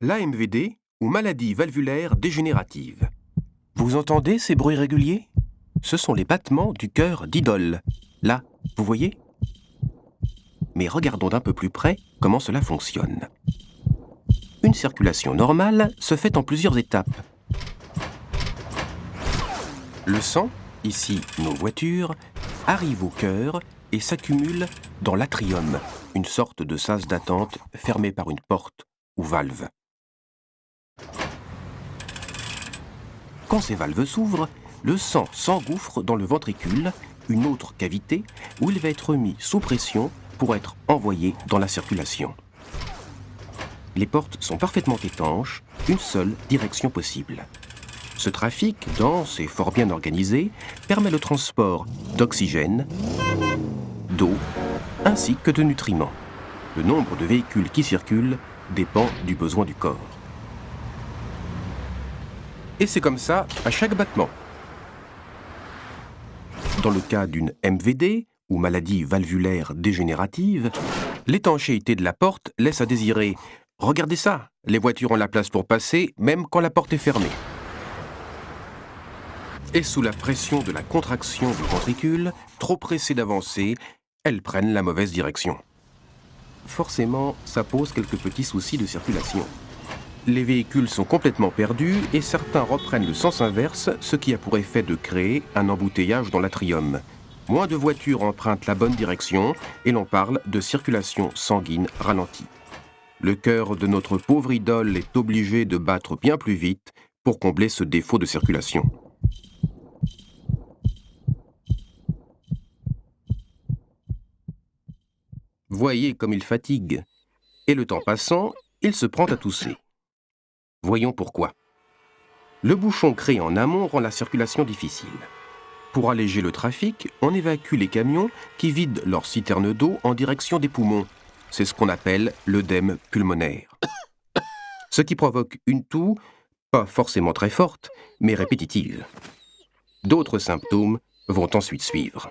L'AMVD, ou maladie valvulaire dégénérative. Vous entendez ces bruits réguliers? Ce sont les battements du cœur d'Idole. Là, vous voyez? Mais regardons d'un peu plus près comment cela fonctionne. Une circulation normale se fait en plusieurs étapes. Le sang, ici nos voitures, arrive au cœur et s'accumule dans l'atrium, une sorte de sas d'attente fermé par une porte ou valve. Quand ces valves s'ouvrent, le sang s'engouffre dans le ventricule, une autre cavité, où il va être mis sous pression pour être envoyé dans la circulation. Les portes sont parfaitement étanches, une seule direction possible. Ce trafic, dense et fort bien organisé, permet le transport d'oxygène, d'eau, ainsi que de nutriments. Le nombre de véhicules qui circulent dépend du besoin du corps. Et c'est comme ça à chaque battement. Dans le cas d'une MVD, ou maladie valvulaire dégénérative, l'étanchéité de la porte laisse à désirer. Regardez ça, les voitures ont la place pour passer, même quand la porte est fermée. Et sous la pression de la contraction du ventricule, trop pressées d'avancer, elles prennent la mauvaise direction. Forcément, ça pose quelques petits soucis de circulation. Les véhicules sont complètement perdus et certains reprennent le sens inverse, ce qui a pour effet de créer un embouteillage dans l'atrium. Moins de voitures empruntent la bonne direction et l'on parle de circulation sanguine ralentie. Le cœur de notre pauvre Idole est obligé de battre bien plus vite pour combler ce défaut de circulation. Voyez comme il fatigue. Et le temps passant, il se prend à tousser. Voyons pourquoi. Le bouchon créé en amont rend la circulation difficile. Pour alléger le trafic, on évacue les camions qui vident leur citerne d'eau en direction des poumons. C'est ce qu'on appelle l'œdème pulmonaire. Ce qui provoque une toux, pas forcément très forte, mais répétitive. D'autres symptômes vont ensuite suivre.